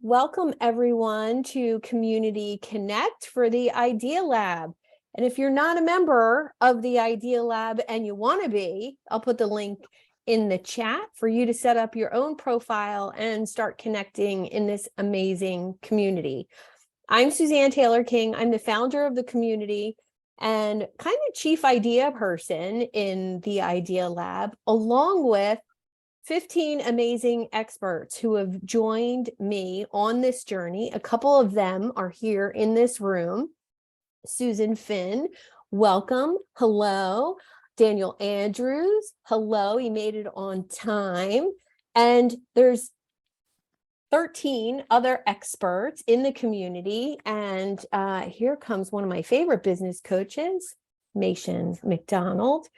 Welcome everyone to Community Connect for the Idea Lab. And if you're not a member of the Idea Lab and you want to be, I'll put the link in the chat for you to set up your own profile and start connecting in this amazing community. I'm Suzanne Taylor King. I'm the founder of the community and kind of chief idea person in the Idea Lab, along with 15 amazing experts who have joined me on this journey. A couple of them are here in this room. Susan Finn, welcome. Hello. Daniel Andrews, hello. He made it on time. And there's 13 other experts in the community. And here comes one of my favorite business coaches, Machen McDonald.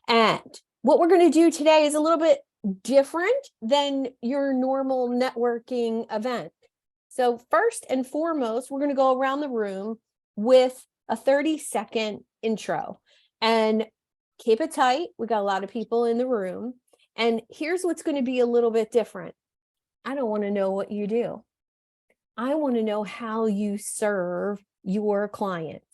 And what we're going to do today is a little bit different than your normal networking event. So first and foremost, we're going to go around the room with a 30-second intro and keep it tight. We got a lot of people in the room. And here's what's going to be a little bit different. I don't want to know what you do. I want to know how you serve your clients.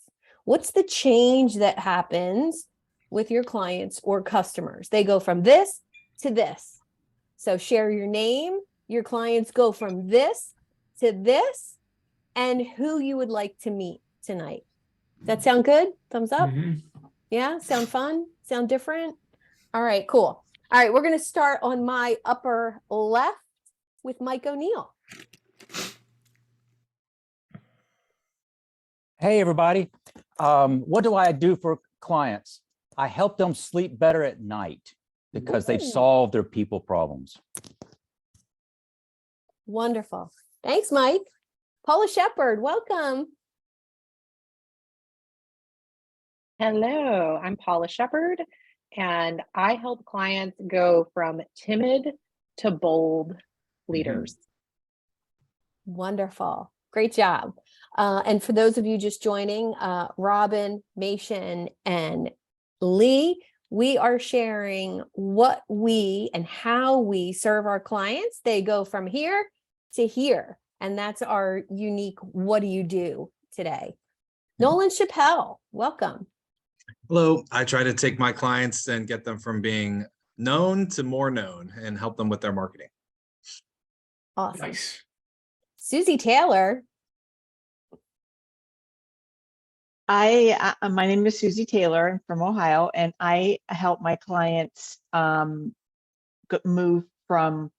What's the change that happens with your clients or customers? They go from this to this. So share your name. Your clients go from this to this, and who you would like to meet tonight. Does that sound good? Thumbs up. Yeah, sound fun? Sound different? All right, cool. All right, we're going to start on my upper left with Mike O'Neill. Hey, everybody. What do I do for clients? I help them sleep better at night because they've solved their people problems. Wonderful. Thanks, Mike. Paula Shepard, welcome. Hello, I'm Paula Shepard, and I help clients go from timid to bold leaders. Wonderful. Great job. And for those of you just joining, Robin, Machen, and Lee, we are sharing what we and how we serve our clients. They go from here to here. And that's our unique what do you do today. Nolan Chappelle, welcome. Hello. I try to take my clients and get them from being known to more known and help them with their marketing. Awesome. Nice. Susie Taylor. My name is Susie Taylor. I'm from Ohio, and I help my clients move from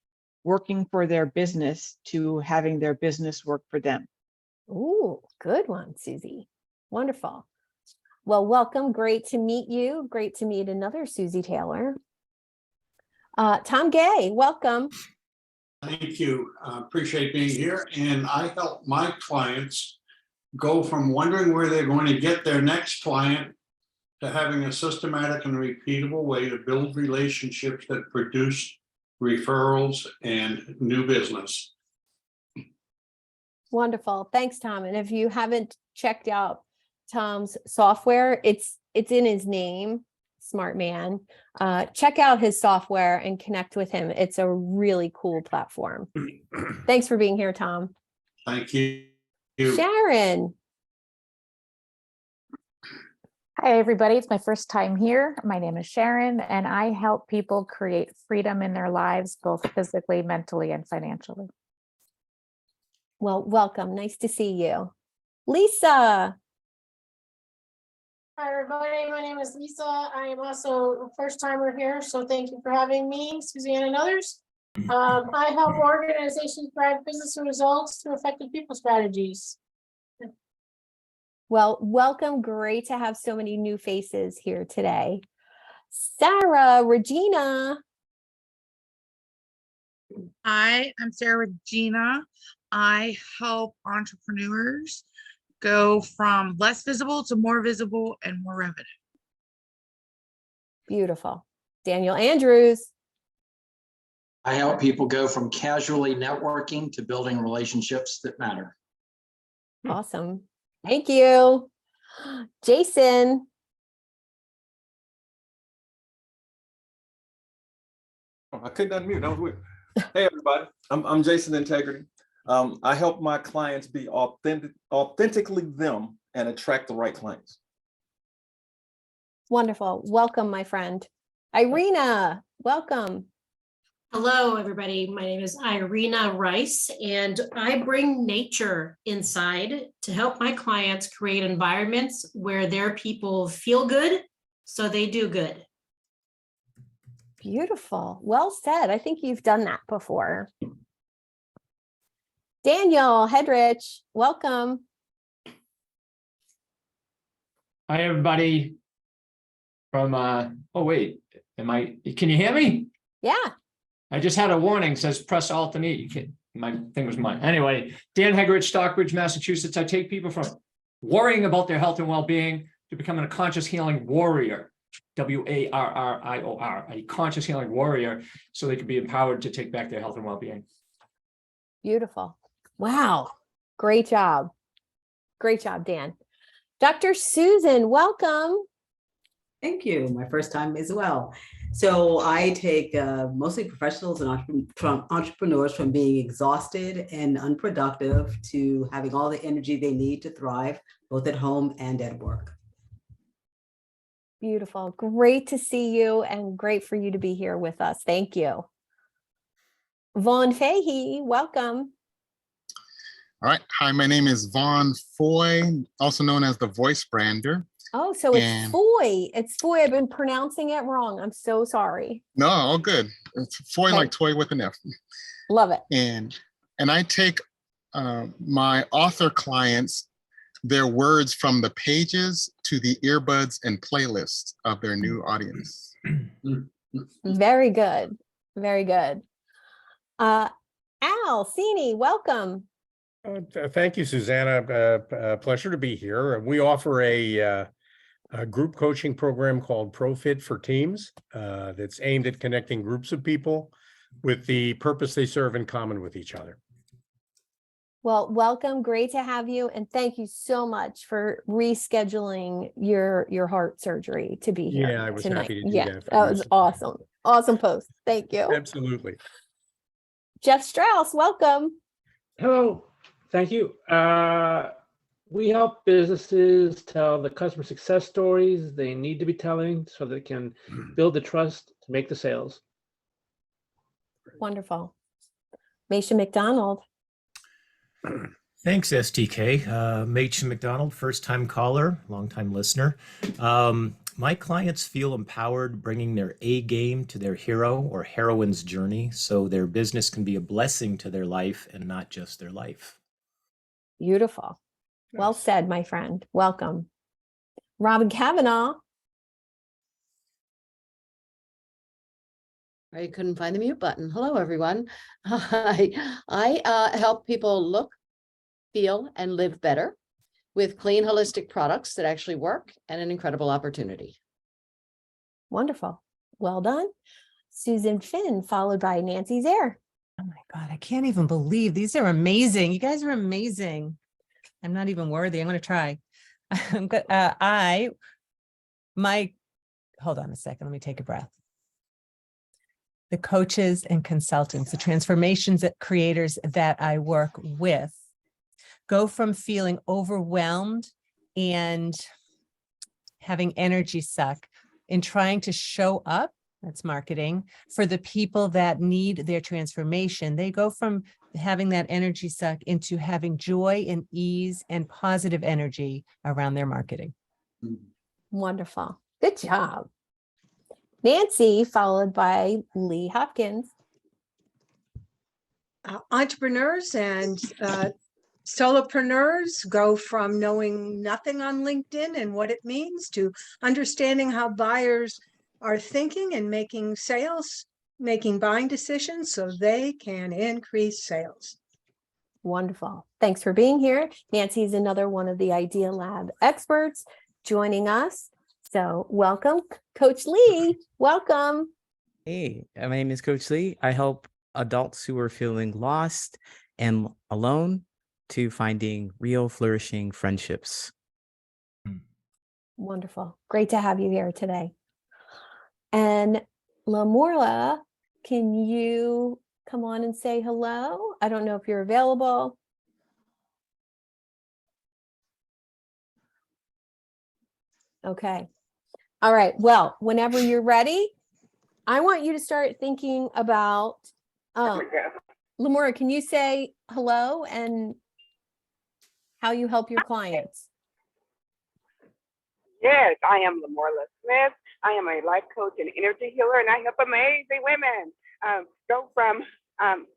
working for their business to having their business work for them. Ooh, good one, Susie. Wonderful. Well, welcome. Great to meet you. Great to meet another Susie Taylor. Tom Gay, welcome. Thank you. Appreciate being here. And I help my clients go from wondering where they're going to get their next client to having a systematic and repeatable way to build relationships that produce referrals and new business. Wonderful. Thanks, Tom. And if you haven't checked out Tom's software, it's in his name, Smart Man. Check out his software and connect with him. It's a really cool platform. Thanks for being here, Tom. Thank you. Sharon. Hi, everybody. It's my first time here. My name is Sharon, and I help people create freedom in their lives, both physically, mentally, and financially. Well, welcome. Nice to see you. Lisa. Hi, everybody. My name is Lisa. I am also a first timer here, so thank you for having me, Suzanne and others. I help organizations drive business results through effective people strategies. Well, welcome. Great to have so many new faces here today. Sarah Regina. Hi, I'm Sarah Regina. I help entrepreneurs go from less visible to more visible and more revenue. Beautiful. Daniel Andrews. I help people go from casually networking to building relationships that matter. Awesome. Thank you. Jason. I couldn't unmute. That was weird. Hey, everybody. I'm Jason Integrity. I help my clients be authentically them and attract the right clients. Wonderful. Welcome, my friend. Irina, welcome. Hello, everybody. My name is Irina Rice, and I bring nature inside to help my clients create environments where their people feel good, so they do good. Beautiful. Well said. I think you've done that before. Daniel Hedrich, welcome. Hi, everybody. From, oh, wait, can you hear me? Yeah. I just had a warning, says press Alt and E. You can't, my thing was mine. Anyway, Dan Hegarich, Stockbridge, Massachusetts. I take people from worrying about their health and well-being to becoming a conscious healing warrior, WARRIOR, a conscious healing warrior, so they can be empowered to take back their health and well-being. Beautiful. Wow. Great job. Great job, Dan. Dr. Susan, welcome. Thank you. My first time as well. So I take mostly professionals and entrepreneurs from being exhausted and unproductive to having all the energy they need to thrive, both at home and at work. Beautiful. Great to see you and great for you to be here with us. Thank you. Vaughn Fahey, welcome. All right. Hi, my name is Vaughn Foy, also known as the Voice Brander. Oh, so it's Foy. It's Foy. I've been pronouncing it wrong. I'm so sorry. No, all good. It's Foy, like toy with an F. Love it. And I take my author clients, their words from the pages to the earbuds and playlists of their new audience. Very good. Very good. Al Cini, welcome. Thank you, Susanna. Pleasure to be here. We offer a group coaching program called ProFit for Teams that's aimed at connecting groups of people with the purpose they serve in common with each other. Well, welcome. Great to have you. And thank you so much for rescheduling your heart surgery to be here. Yeah, I was tonight. happy to do that. That was awesome. Awesome post. Thank you. Absolutely. Jeff Strauss, welcome. Hello. Thank you. We help businesses tell the customer success stories they need to be telling so they can build the trust to make the sales. Wonderful. Maisha McDonald. Thanks, STK. Maisha McDonald, first-time caller, long-time listener. My clients feel empowered bringing their A game to their hero or heroine's journey so their business can be a blessing to their life and not just their life. Beautiful. Well said, my friend. Welcome. Robin Kavanaugh. I couldn't find the mute button. Hello, everyone. I help people look, feel, and live better with clean, holistic products that actually work and an incredible opportunity. Wonderful. Well done. Susan Finn, followed by Nancy Zare. Oh my God, I can't even believe these are amazing. You guys are amazing. I'm not even worthy. I'm going to try. I'm good. Hold on a second. Let me take a breath. The coaches and consultants, the transformations creators that I work with go from feeling overwhelmed and having energy suck in trying to show up, that's marketing, for the people that need their transformation. They go from having that energy suck into having joy and ease and positive energy around their marketing. Wonderful. Good job. Nancy, followed by Lee Hopkins. Entrepreneurs and solopreneurs go from knowing nothing on LinkedIn and what it means to understanding how buyers are thinking and making buying decisions so they can increase sales. Wonderful. Thanks for being here. Nancy is another one of the Idea Lab experts joining us. So welcome, Coach Lee. Welcome. Hey, my name is Coach Lee. I help adults who are feeling lost and alone to finding real flourishing friendships. Wonderful. Great to have you here today. And Lamorla, can you come on and say hello. I don't know if you're available. Okay. All right. Well, whenever you're ready, I want you to start thinking about, Lamora, can you say hello and how you help your clients? Yes, I am Lamorla Smith. I am a life coach and energy healer, and I help amazing women go from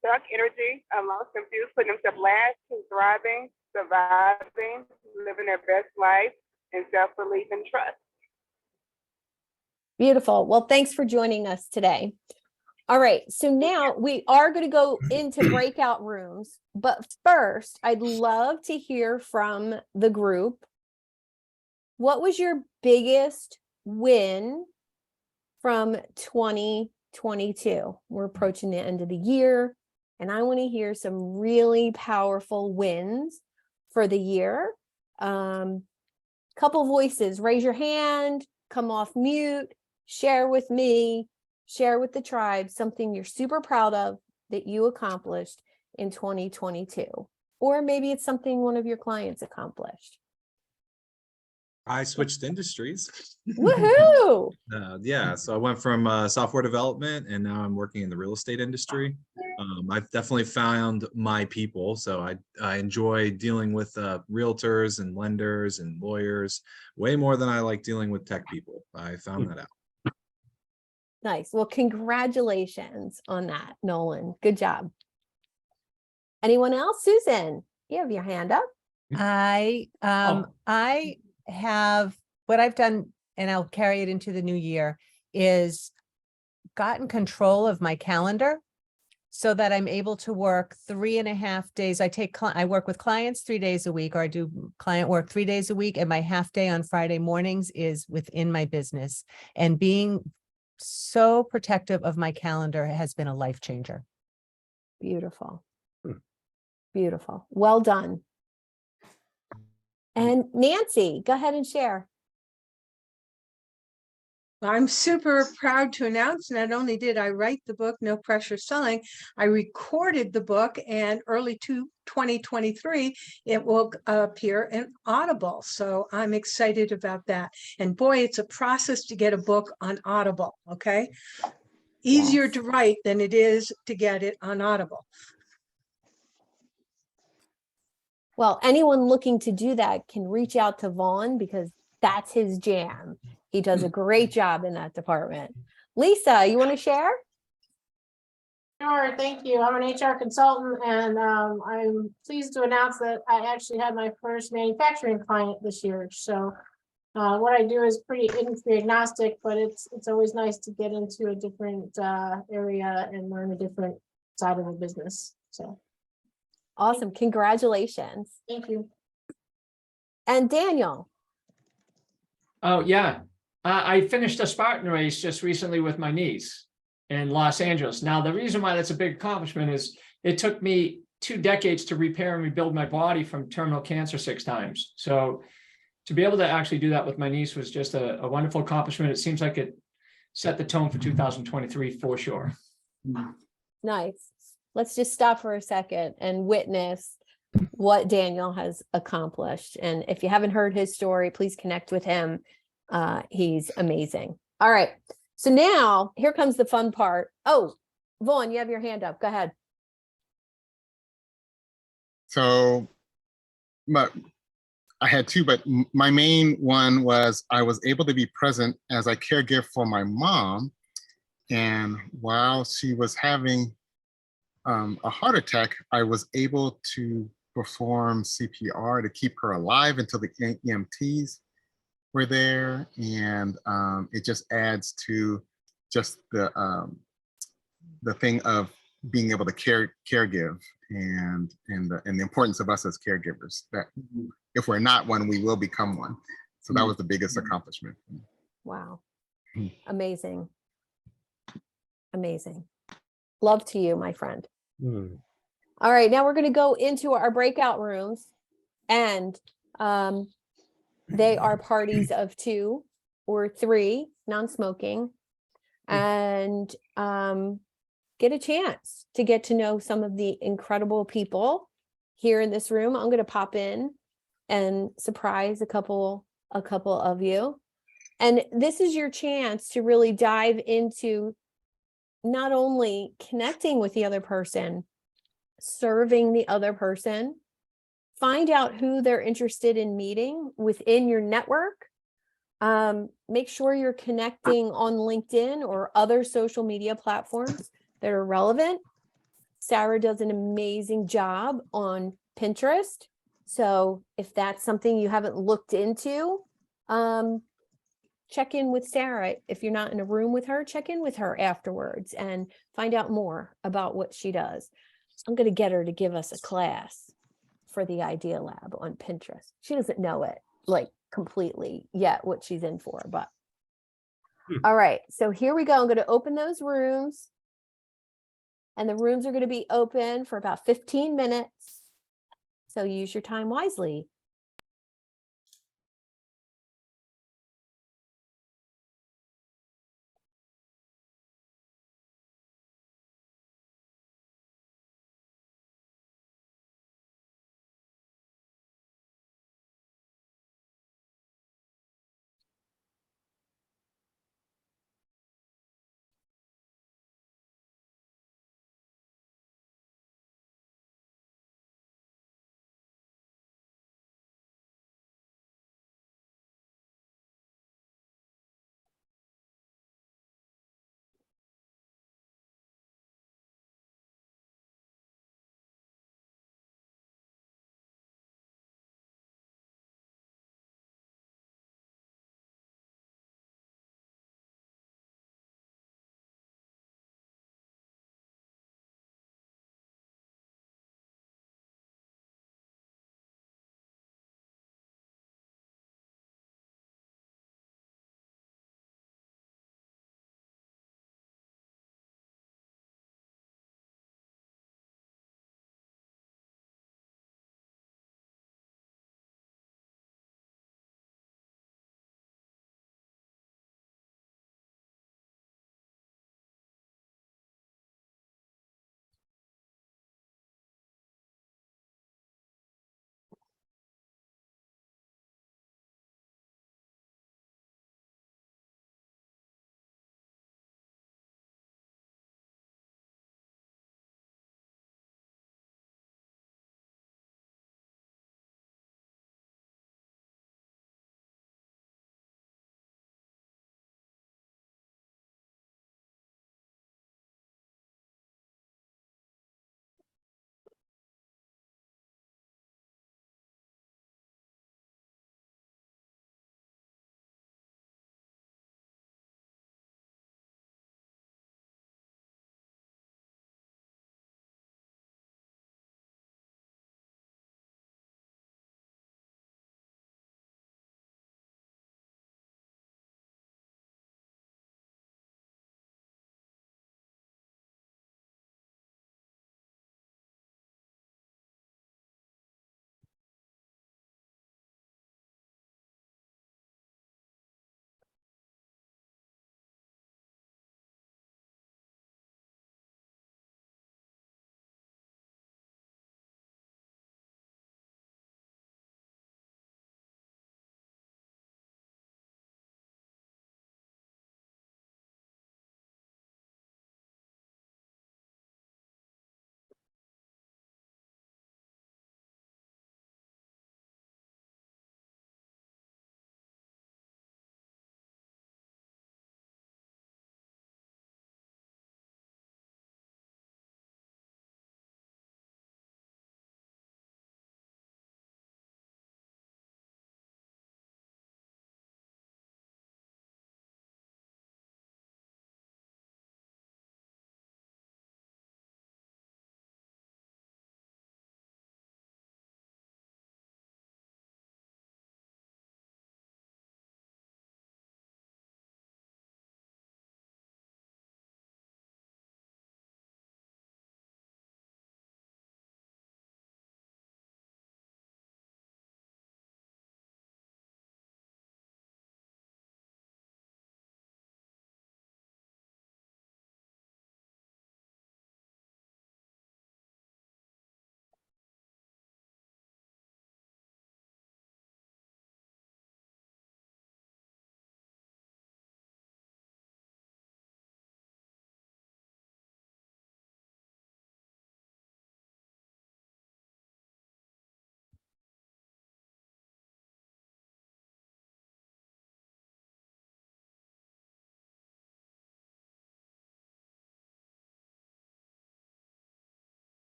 stuck energy, lost, confused, putting themselves last, to thriving, surviving, living their best life, and self-belief and trust. Beautiful. Well, thanks for joining us today. All right. So now we are going to go into breakout rooms, but first I'd love to hear from the group. What was your biggest win from 2022? We're approaching the end of the year, and I want to hear some really powerful wins for the year. Couple voices, raise your hand, come off mute, share with me, share with the tribe something you're super proud of that you accomplished in 2022. Or maybe it's something one of your clients accomplished. I switched industries. Woohoo! Yeah, so I went from software development, and now I'm working in the real estate industry. I've definitely found my people. So I enjoy dealing with realtors and lenders and lawyers way more than I like dealing with tech people. I found that out. Nice. Well, congratulations on that, Nolan. Good job. Anyone else? Susan, you have your hand up. I have, what I've done, and I'll carry it into the new year, is gotten control of my calendar so that I'm able to work 3.5 days. I work with clients 3 days a week, or I do client work 3 days a week, and my half day on Friday mornings is within my business. And being so protective of my calendar has been a life changer. Beautiful. Beautiful. Well done. And Nancy, go ahead and share. I'm super proud to announce, not only did I write the book, No Pressure Selling, I recorded the book, and early 2023, it will appear in Audible. So I'm excited about that. And boy, it's a process to get a book on Audible, okay? Easier to write than it is to get it on Audible. Well, anyone looking to do that can reach out to Vaughn, because that's his jam. He does a great job in that department. Lisa, you want to share? Sure, thank you. I'm an HR consultant, and I'm pleased to announce that I actually had my first manufacturing client this year. So what I do is pretty industry agnostic, but it's always nice to get into a different area and learn a different side of the business. So awesome. Congratulations. Thank you. And Daniel. Oh, yeah. I finished a Spartan race just recently with my niece in Los Angeles. Now, the reason why that's a big accomplishment is it took me 2 decades to repair and rebuild my body from terminal cancer 6 times. So to be able to actually do that with my niece was just a wonderful accomplishment. It seems like it set the tone for 2023 for sure. Nice. Let's just stop for a second and witness what Daniel has accomplished. And if you haven't heard his story, please connect with him. He's amazing. All right. So now here comes the fun part. Oh, Vaughn, you have your hand up. Go ahead. So I had 2, but my main one was I was able to be present as I caregive for my mom. And while she was having a heart attack, I was able to perform CPR to keep her alive until the EMTs were there. And it just adds to just the thing of being able to caregive and the importance of us as caregivers, that if we're not one, we will become one. So that was the biggest accomplishment. Wow. Amazing. Amazing. Love to you, my friend. All right, now we're going to go into our breakout rooms, and they are parties of 2 or 3, non-smoking. And get a chance to get to know some of the incredible people here in this room. I'm going to pop in and surprise a couple of you. And this is your chance to really dive into not only connecting with the other person, serving the other person, find out who they're interested in meeting within your network. Make sure you're connecting on LinkedIn or other social media platforms that are relevant. Sarah does an amazing job on Pinterest. So if that's something you haven't looked into, check in with Sarah. If you're not in a room with her, check in with her afterwards and find out more about what she does. I'm going to get her to give us a class for the Idea Lab on Pinterest. She doesn't know it like completely yet what she's in for, but all right. So here we go. I'm going to open those rooms, and the rooms are going to be open for about 15 minutes. So use your time wisely.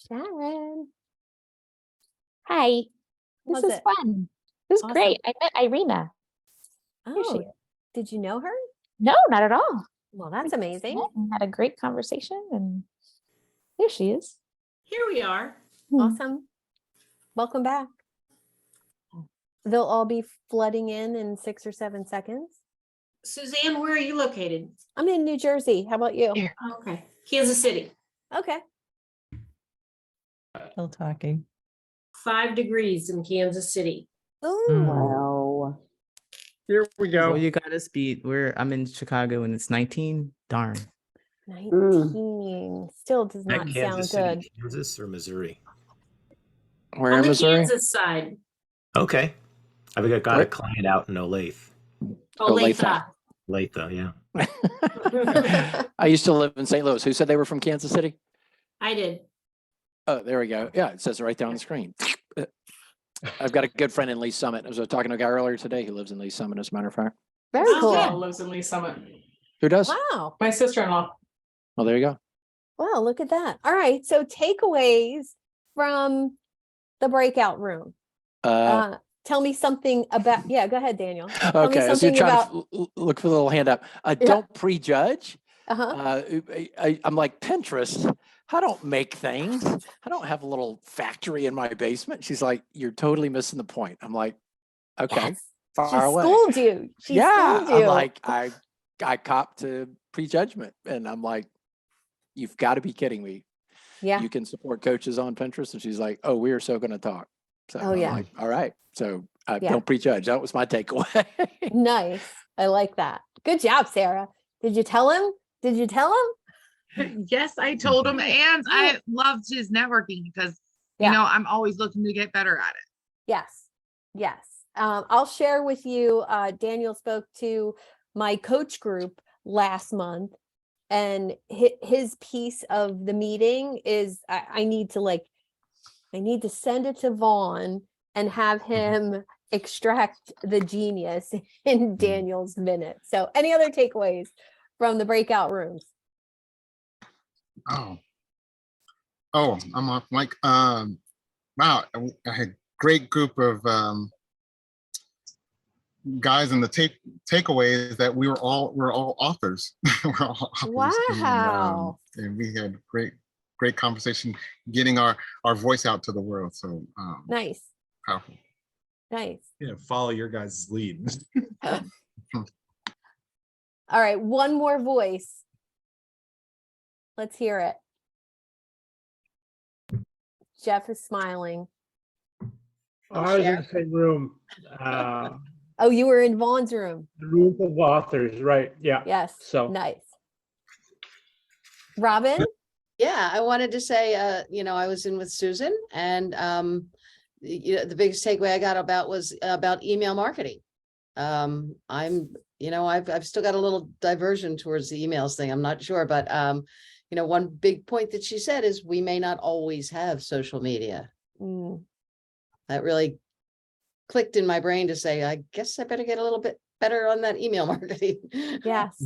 Sharon. Hi, Was this is it? fun. This is Awesome. great. I met Irina. Here she Oh, is. did you know her? No, not at all. Well, that's We amazing. met and had a great conversation, and here she is. Here we are. Awesome. Welcome back. They'll all be flooding in 6 or 7 seconds. Suzanne, where are you located? I'm in New Jersey. How about you? Okay, Kansas City. Okay. Still talking. 5 degrees in Kansas City. Ooh. Here we go. Well, you got us beat. I'm in Chicago and it's 19. Darn. 19. Still does At not Kansas sound City, good. Kansas or Missouri? Where On in the Missouri? Kansas side. Okay. I've got a What? client out in Olathe. Olathe. Olathe, yeah. I used to live in St. Louis. Who said they were from Kansas City? I did. Oh, there we go. Yeah, it says it right there on the screen. I've got a good friend in Lee Summit. I was talking to a guy earlier today who lives in Lee Summit, as a matter of fact. Very Oh, cool. good. Lives in Lee Summit. Who does? Wow. My sister-in-law. Well, there you go. Wow, look at that. All right. So takeaways from the breakout room. Tell me something about, yeah, go ahead, Daniel. Tell me Okay, as you're something trying about, to look for the little hand up. Don't prejudge. uh-huh. I'm like, Pinterest, I don't make things. I don't have a little factory in my basement. She's like, you're totally missing the point. I'm like, okay, Yes. far She away. schooled you. She Yeah, schooled you. I'm like, I cop to prejudgment, and I'm like, you've got to be kidding me. Yeah. You can support coaches on Pinterest, and she's like, oh, we are so going to talk. So Oh, I'm yeah. like, all right. So Yeah. don't prejudge. That was my takeaway. Nice. I like that. Good job, Sarah. Did you tell him? Did you tell him? Yes, I told him, and I loved his networking because, Yeah. I'm always looking to get better at it. Yes. Yes. I'll share with you, Daniel spoke to my coach group last month, and his piece of the meeting is I need to send it to Vaughn and have him extract the genius in Daniel's minute. So any other takeaways from the breakout rooms? Oh, I'm off mic. Wow, I had a great group of guys, and the takeaway is that we're all authors. We're all authors. Wow. And we had great conversation, getting our voice out to the world. So Nice. powerful. Nice. Yeah, follow your guys' lead. All right, one more voice. Let's hear it. Jeff is smiling. I was in the same room. Oh, you were in Vaughn's room. The room of authors, right? Yeah. Yes. So nice. Robin? Yeah, I wanted to say, I was in with Susan, and the biggest takeaway I got was about email marketing. I've still got a little diversion towards the emails thing. I'm not sure, but one big point that she said is we may not always have social media. That really clicked in my brain to say, I guess I better get a little bit better on that email marketing. Yes.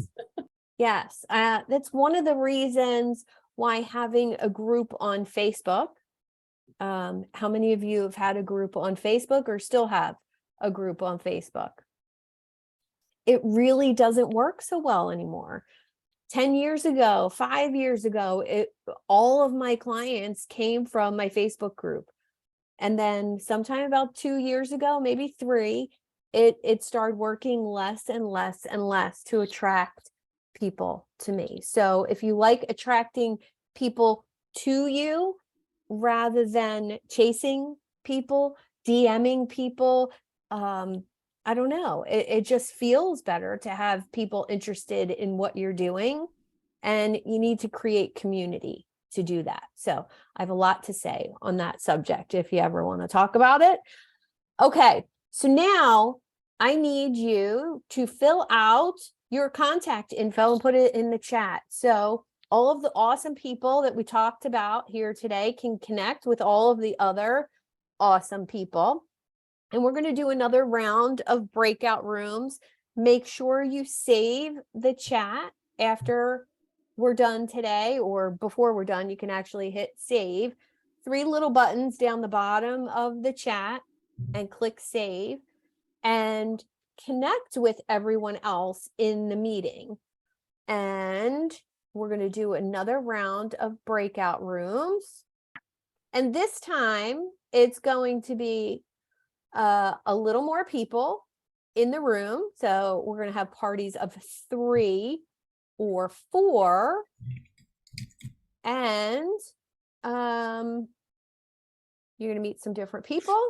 Yes. That's one of the reasons why having a group on Facebook. How many of you have had a group on Facebook or still have a group on Facebook? It really doesn't work so well anymore. 10 years ago, 5 years ago, all of my clients came from my Facebook group. And then sometime about 2 years ago, maybe 3, it started working less and less and less to attract people to me. So if you like attracting people to you rather than chasing people, DMing people, I don't know, it just feels better to have people interested in what you're doing, and you need to create community to do that. So I have a lot to say on that subject if you ever want to talk about it. Okay, so now I need you to fill out your contact info and put it in the chat. So all of the awesome people that we talked about here today can connect with all of the other awesome people. And we're going to do another round of breakout rooms. Make sure you save the chat after we're done today, or before we're done, you can actually hit save. three little buttons down the bottom of the chat and click save and connect with everyone else in the meeting. And we're going to do another round of breakout rooms. And this time it's going to be a little more people in the room. So we're going to have parties of 3 or 4. And you're going to meet some different people.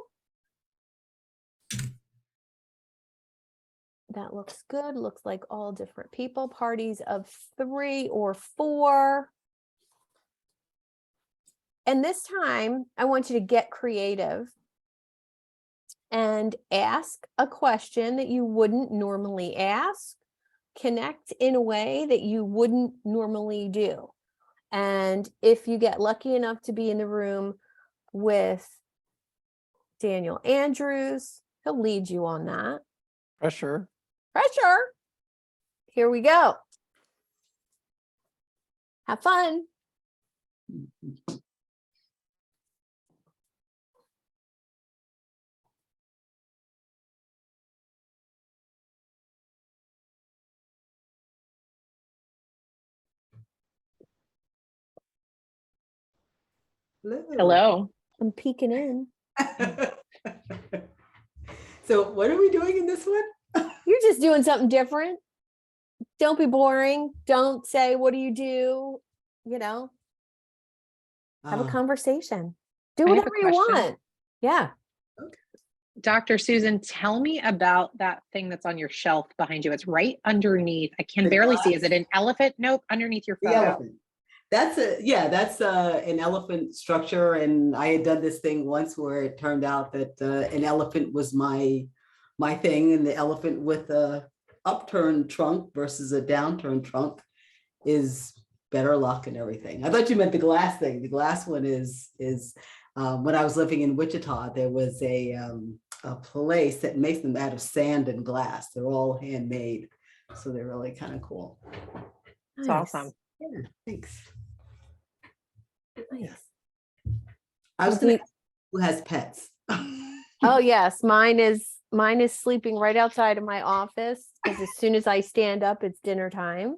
That looks good. Looks like all different people. Parties of 3 or 4. And this time, I want you to get creative and ask a question that you wouldn't normally ask. Connect in a way that you wouldn't normally do. And if you get lucky enough to be in the room with Daniel Andrews, he'll lead you on that. Pressure. Pressure. Here we go. Have fun. Hello. I'm peeking in. So what are we doing in this one? You're just doing something different. Don't be boring. Don't say, what do you do? You know, have a conversation. Do I have a whatever you question. want. Yeah. Dr. Susan, tell me about that thing that's on your shelf behind you. It's right underneath. I can The barely see. glass. Is it an elephant? Nope, underneath your The photo. elephant. That's an elephant structure, and I had done this thing once where it turned out that an elephant was my thing, and the elephant with a upturned trunk versus a downturned trunk is better luck and everything. I thought you meant the glass thing. The glass one is when I was living in Wichita, there was a place that makes them out of sand and glass. They're all handmade, so they're really kind of cool. It's awesome. Yeah, thanks. Nice. I was going to ask who has pets. Oh yes, mine is sleeping right outside of my office because as soon as I stand up, it's dinner time.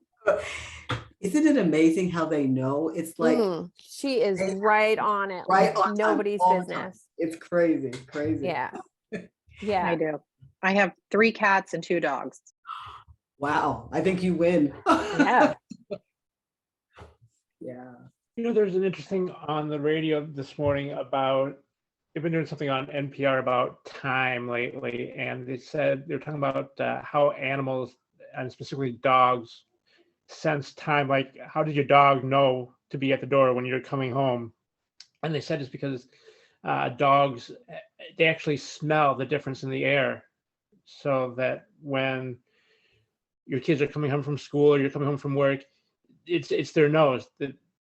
Isn't it amazing how they know? It's like she is right on it, right like on time, nobody's all the time. business. It's crazy, crazy. Yeah. Yeah. I do. I have 3 cats and 2 dogs. Wow, I think you win. Yeah. Yeah. You know, there's an interesting on the radio this morning about, they've been doing something on NPR about time lately, and they said they're talking about how animals, and specifically dogs, sense time. Like, how did your dog know to be at the door when you're coming home? And they said it's because dogs, they actually smell the difference in the air, so that when your kids are coming home from school or you're coming home from work, it's their nose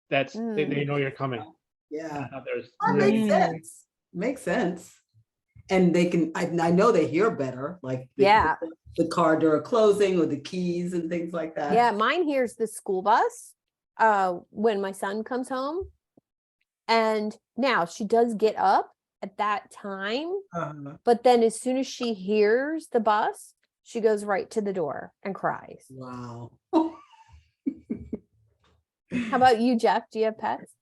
they know you're coming. Yeah. There's That makes sense. Makes sense. And they can, I know they hear better, like the car door closing or the keys and things like that. Yeah, mine hears the school bus when my son comes home. And now she does get up at that time, but then as soon as she hears the bus, she goes right to the door and cries. Wow. How about you, Jeff? Do you have pets?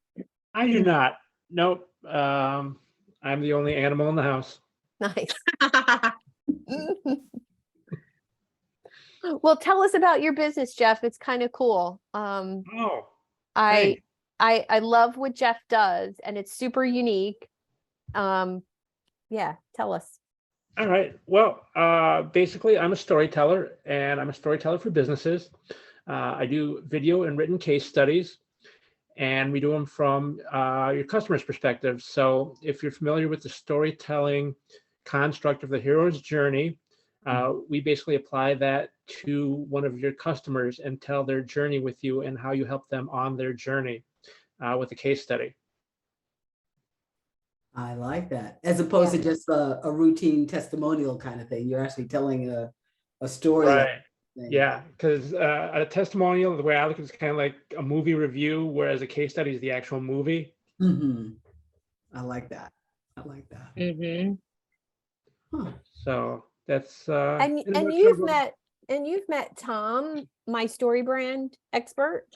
I do not. Nope. I'm the only animal in the house. Nice. Well, tell us about your business, Jeff. It's kind of cool. I love what Jeff does, and it's super unique. Yeah, tell us. All right. Well, basically, I'm a storyteller, and I'm a storyteller for businesses. I do video and written case studies, and we do them from your customer's perspective. So if you're familiar with the storytelling construct of the hero's journey, we basically apply that to one of your customers and tell their journey with you and how you help them on their journey with a case study. I like that. As opposed to just a routine testimonial kind of thing. You're actually telling a story. Right. Yeah, because a testimonial, the way I look at it, is kind of like a movie review, whereas a case study is the actual movie. Mm-hmm. I like that. I like that. Mhm. So that's And in a and nutshell you've what- met Tom, my story brand expert.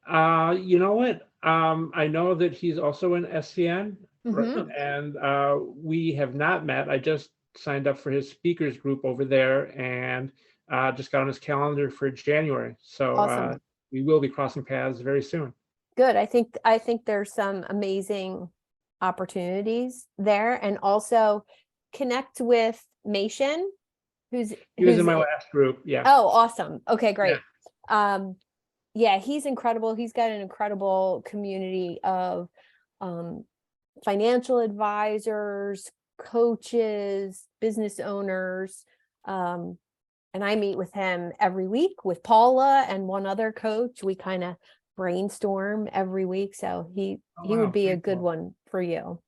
You know what? I know that he's also in SCN, Mhm. and we have not met. I just signed up for his speakers group over there, and just got on his calendar for January. So Awesome. we will be crossing paths very soon. Good. I think there's some amazing opportunities there, and also connect with Mation, who's He was in who's my last group. Yeah. Oh, awesome. Okay, great. Yeah. Yeah, he's incredible. He's got an incredible community of financial advisors, coaches, business owners. And I meet with him every week with Paula and one other coach. We kind of brainstorm every week. So he wow, would be a very good cool. one for you.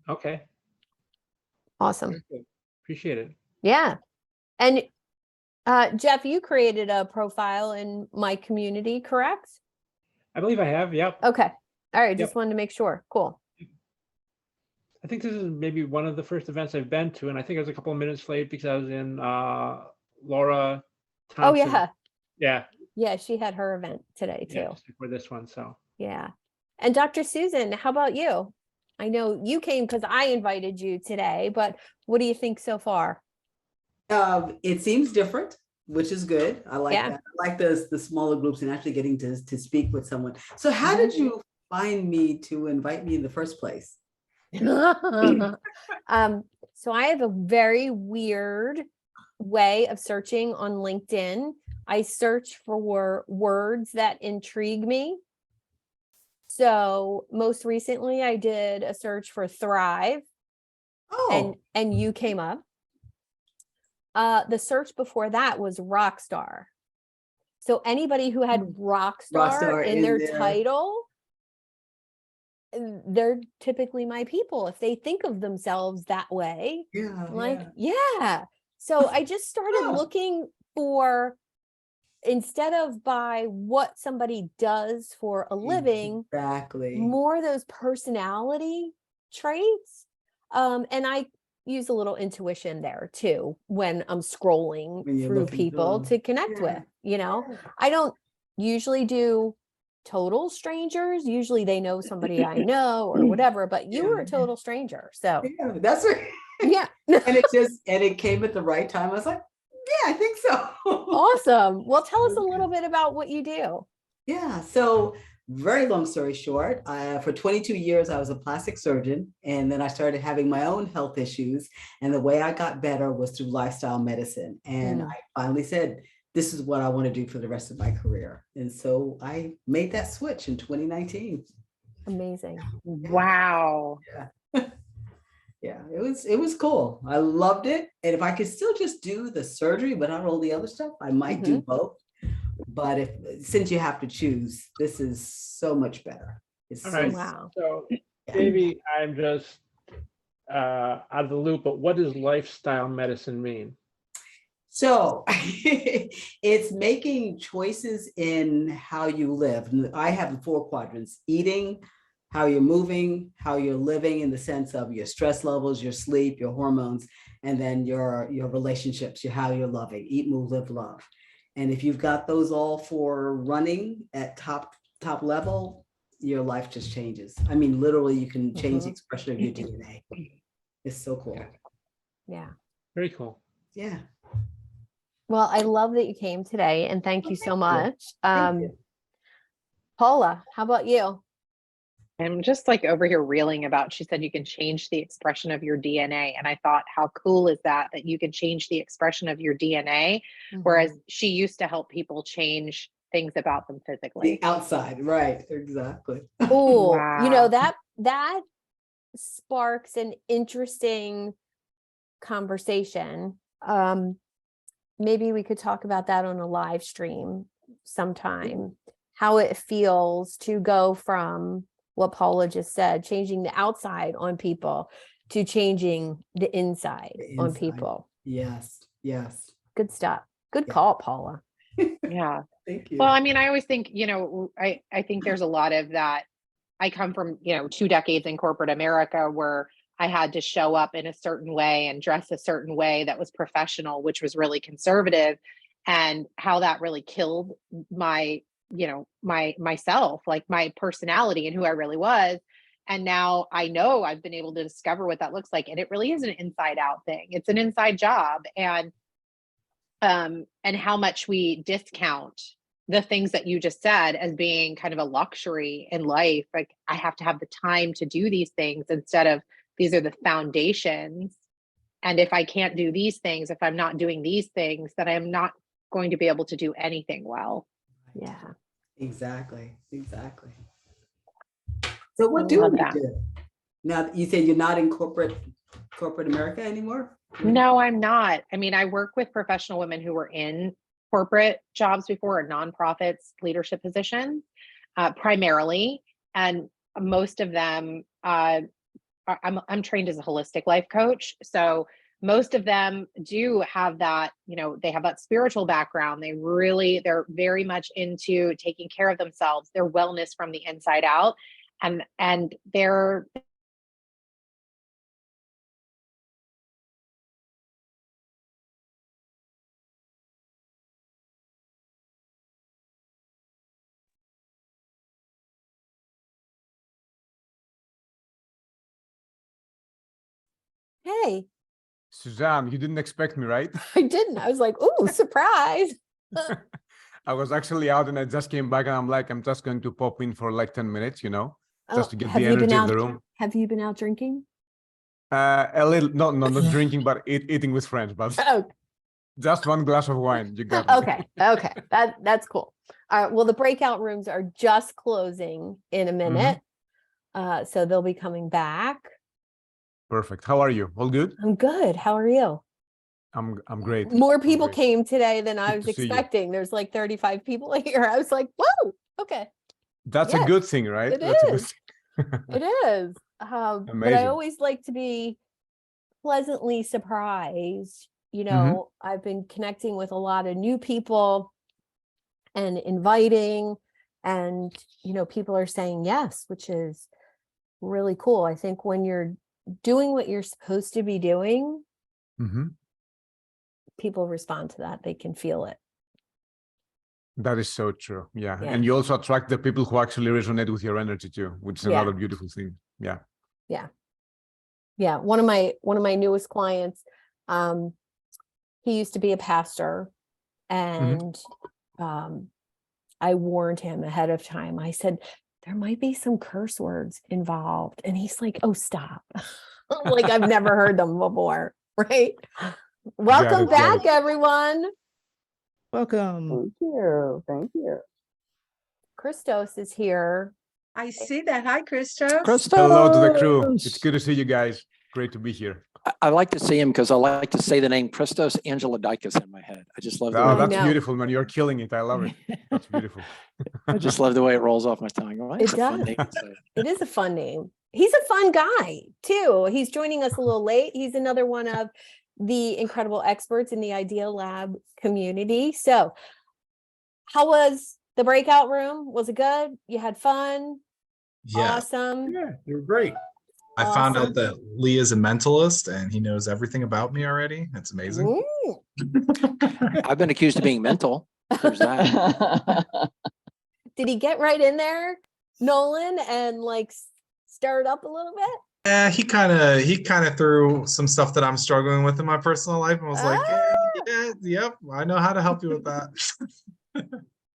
Okay. Awesome. Very good. Appreciate it. Yeah. And Jeff, you created a profile in my community, correct? I believe I have. Yep. Okay. All right. Yep. Just wanted to make sure. Cool. I think this is maybe one of the first events I've been to, and I think I was a couple of minutes late because I was in Laura Thompson. Oh, yeah. Yeah. Yeah. She had her event today too. Yeah, just before this one. So Yeah. And Dr. Susan, how about you? I know you came because I invited you today, but what do you think so far? It seems different, which is good. I like Yeah. that. I like the smaller groups and actually getting to speak with someone. So how did you find me to invite me in the first place? So I have a very weird way of searching on LinkedIn. I search for words that intrigue me. So most recently I did a search for thrive. And you came up. The search before that was rock star. So anybody who had rock star in their title, they're typically my people if they think of themselves that way. Yeah. So I just started looking for, instead of by what somebody does for a living, more those personality traits. And I use a little intuition there too when I'm scrolling through people to connect with, I don't usually do total strangers. Usually they know somebody I know or whatever, but you were a total stranger. So That's right. Yeah. And it came at the right time. I was like, yeah, I think so. Awesome. Well, tell us a little bit about what you do. Yeah. So very long story short, for 22 years, I was a plastic surgeon. And then I started having my own health issues. And the way I got better was through lifestyle medicine. And I finally said, this is what I want to do for the rest of my career. And so I made that switch in 2019. Amazing. Wow. Yeah, it was cool. I loved it. And if I could still just do the surgery without all the other stuff, I might do both. But since you have to choose, this is so much better. It's all right. Wow. So maybe I'm just out of the loop, but what does lifestyle medicine mean? So it's making choices in how you live. I have 4 quadrants: eating, how you're moving, how you're living in the sense of your stress levels, your sleep, your hormones, and then your relationships, how you're loving, eat, move, live, love. And if you've got those all 4 running at top level, your life just changes. I mean, literally you can change the expression of your DNA. It's so cool. Yeah. Very cool. Yeah. Well, I love that you came today and thank you so much. Paula, how about you? I'm just like over here reeling about, she said you can change the expression of your DNA. And I thought, how cool is that you can change the expression of your DNA? Whereas she used to help people change things about them physically. The outside, right, exactly. Oh, Wow. that sparks an interesting conversation. Maybe we could talk about that on a live stream sometime, how it feels to go from what Paula just said, changing the outside on people to changing the inside on people. Yes. Yes. Good stuff. Good call, Paula. Yeah. Thank you. Well, I mean, I always think, I think there's a lot of that I come from, 2 decades in corporate America where I had to show up in a certain way and dress a certain way that was professional, which was really conservative, and how that really killed my, myself, like my personality and who I really was. And now I know I've been able to discover what that looks like. And it really is an inside out thing. It's an inside job. And how much we discount the things that you just said as being kind of a luxury in life. Like, I have to have the time to do these things instead of these are the foundations. And if I can't do these things, if I'm not doing these things, then I'm not going to be able to do anything well. Yeah. Exactly. So what I do love we that. do? Now, you said you're not in corporate America anymore? No, I'm not. I mean, I work with professional women who were in corporate jobs before, or nonprofits, leadership positions, primarily. And most of them, I'm trained as a holistic life coach. So most of them do have that, they have that spiritual background. They're very much into taking care of themselves, their wellness from the inside out. And they're Hey, Suzanne, you didn't expect me, right? I didn't. I was like, ooh, surprise. I was actually out and I just came back and I'm like, I'm just going to pop in for like 10 minutes, just to get the energy in the room. Have you been out drinking? A little, no, not drinking, but eating with friends, but Oh, just one glass of wine. You got me. okay. That's cool. All right. Well, the breakout rooms are just closing in a minute. So they'll be coming back. Perfect. How are you? All good? I'm good. How are you? I'm great. More people came today than I Good was to see you. expecting. There's like 35 people here. I was like, whoa, okay. That's Yes, a good thing, right? it That's a good is. thing. It is. But I Amazing. always like to be pleasantly surprised. I've been connecting with a lot of new people and inviting, and, people are saying yes, which is really cool. I think when you're doing what you're supposed to be doing, people respond to that. They can feel it. That is so true. Yeah. Yeah. And you also attract the people who actually resonate with your energy too, which is another beautiful thing. Yeah. Yeah. One of my newest clients, he used to be a pastor, and I warned him ahead of time. I said, there might be some curse words involved. And he's like, oh, stop. Like, I've never heard them before. Right. Welcome back, everyone. Welcome. Thank you. Christos is here. I see that. Hi, Christos. Hello to the crew. It's good to see you guys. Great to be here. I like to see him because I like to say the name Christos Angelodikis in my head. I just love the Oh, way that's beautiful, man. You're killing it. I love it. That's beautiful. I just love the way it rolls off my tongue. Well, it's It a fun does. name to say. It is a fun name. He's a fun guy too. He's joining us a little late. He's another one of the incredible experts in the Idea Lab community. So how was the breakout room? Was it good? You had fun? Yeah. Awesome. Yeah, you're great. I found out that Lee is a mentalist and he knows everything about me already. That's amazing. I've been accused of being mental. There's that. Did he get right in there, Nolan, and like stir it up a little bit? Yeah, he kind of threw some stuff that I'm struggling with in my personal life and was like, yep, I know how to help you with that.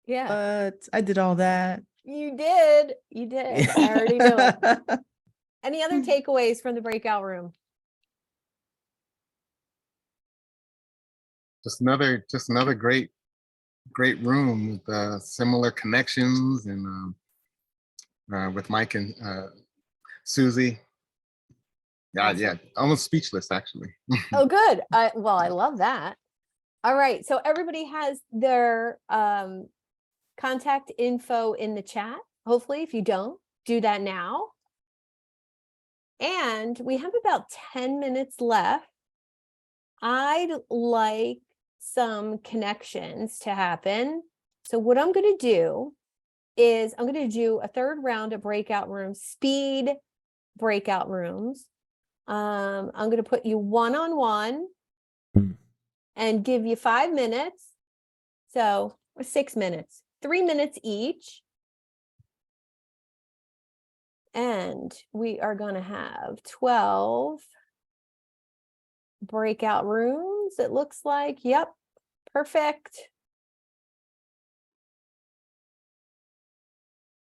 Yeah. But I did all that. You did. I already knew it. Any other takeaways from the breakout room? Just another great room with similar connections, and with Mike and Susie. Yeah, almost speechless actually. Oh, good. Well, I love that. All right. So everybody has their contact info in the chat. Hopefully, if you don't, do that now. And we have about 10 minutes left. I'd like some connections to happen. So what I'm going to do is I'm going to do a third round of breakout rooms, speed breakout rooms. I'm going to put you one-on-one and give you 5 minutes. So 6 minutes, 3 minutes each. And we are going to have 12 breakout rooms. It looks like, yep, perfect.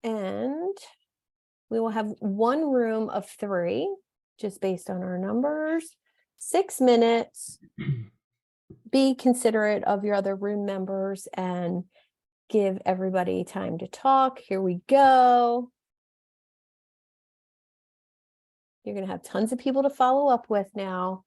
And we will have one room of 3, just based on our numbers. 6 minutes. Be considerate of your other room members and give everybody time to talk. Here we go. You're going to have tons of people to follow up with now.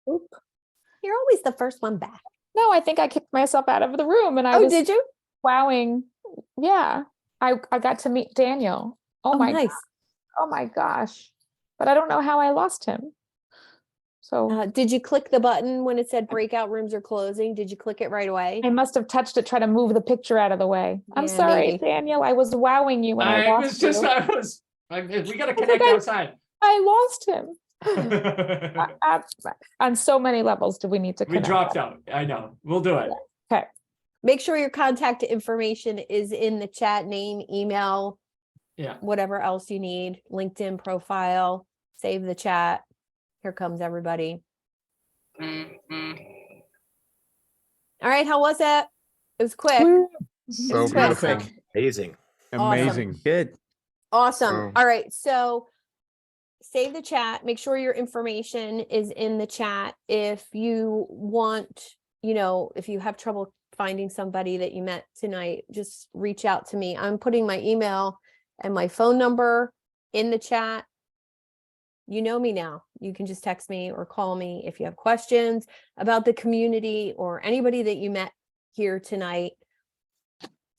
Oop. You're always the first one back. No, I think I kicked myself out of the room and I was did you? wowing. Yeah. I got to meet Daniel. Oh my nice. gosh. Oh my gosh. But I don't know how I lost him. So did you click the button when it said breakout rooms are closing? Did you click it right away? I must have touched it, try to move the picture out of the way. I'm Yeah, sorry, maybe. Daniel. I was wowing you when I lost you. We got to connect outside. I lost him. On so many levels do we need to We connect? dropped out. I know. We'll do it. Okay. Make sure your contact information is in the chat, name, email, Yeah. whatever else you need, LinkedIn profile, save the chat. Here comes everybody. All right, how was it? It was quick. So It's quick. beautiful. Amazing. Amazing. Good. Awesome. All right, so save the chat. Make sure your information is in the chat. If you want, if you have trouble finding somebody that you met tonight, just reach out to me. I'm putting my email and my phone number in the chat. You know me now. You can just text me or call me if you have questions about the community or anybody that you met here tonight.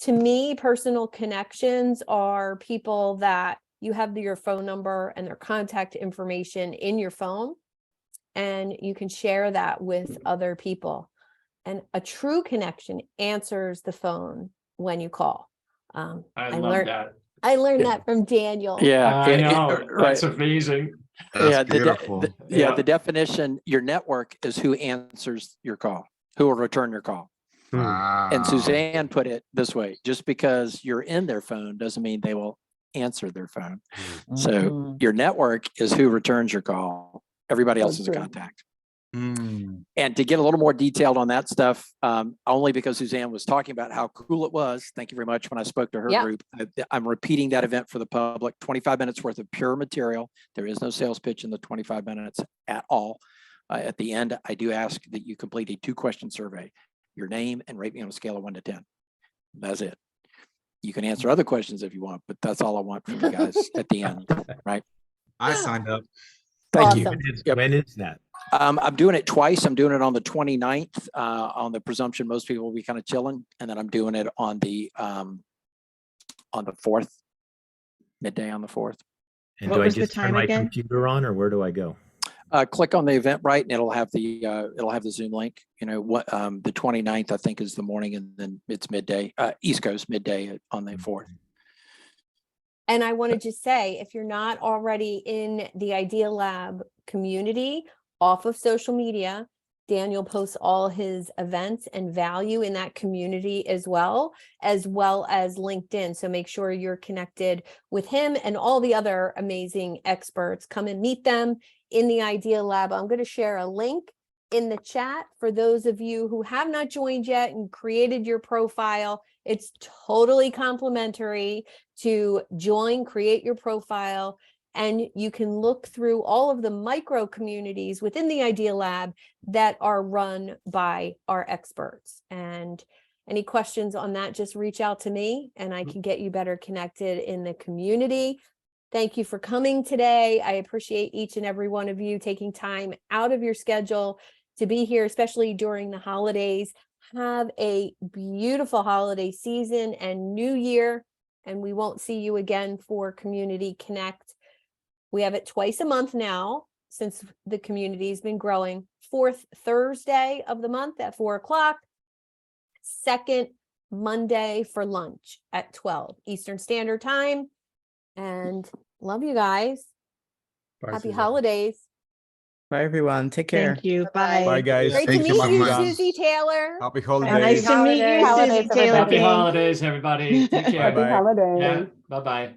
To me, personal connections are people that you have your phone number and their contact information in your phone, and you can share that with other people. And a true connection answers the phone when you call. I love that. I learned that from Daniel. Yeah, I know. That's amazing. That's beautiful. The definition, your network is who answers your call, who will return your call. Wow. And Suzanne put it this way: just because you're in their phone doesn't mean they will answer their phone. So your network is who returns your call. Everybody else is a contact. And to get a little more detailed on that stuff, only because Suzanne was talking about how cool it was. Thank you very much. When I spoke to her group, I'm repeating that event for the public. 25 minutes worth of pure material. There is no sales pitch in the 25 minutes at all. At the end, I do ask that you complete a 2-question survey. Your name and rate me on a scale of 1 to 10. That's it. You can answer other questions if you want, but that's all I want from you guys at the end, right? I signed up. Thank you. When is that? I'm doing it twice. I'm doing it on the 29th, on the presumption most people will be kind of chilling. And then I'm doing it on the 4th, midday on the 4th. And do I just turn my computer on, or where do I go? Click on the Eventbrite and it'll have the Zoom link. The 29th, I think, is the morning, and then it's midday, East Coast midday on the 4th. And I want to just say, if you're not already in the Idea Lab community off of social media, Daniel posts all his events and value in that community as well as LinkedIn. So make sure you're connected with him and all the other amazing experts. Come and meet them in the Idea Lab. I'm going to share a link in the chat for those of you who have not joined yet and created your profile. It's totally complimentary to join, create your profile, and you can look through all of the micro communities within the Idea Lab that are run by our experts. And any questions on that, just reach out to me and I can get you better connected in the community. Thank you for coming today. I appreciate each and every one of you taking time out of your schedule to be here, especially during the holidays. Have a beautiful holiday season and new year, and we won't see you again for Community Connect. We have it twice a month now since the community's been growing. 4th Thursday of the month at 4 o'clock. 2nd Monday for lunch at 12 Eastern Standard Time. And love you guys. Happy holidays. Bye, everyone. Take care. Thank you. Bye. Bye, guys. Great to meet you, Susie Taylor. Happy holidays. Nice to meet you, Susie Taylor. Happy holidays, everybody. Take care. Bye-bye. Happy holidays. Yeah. Bye-bye.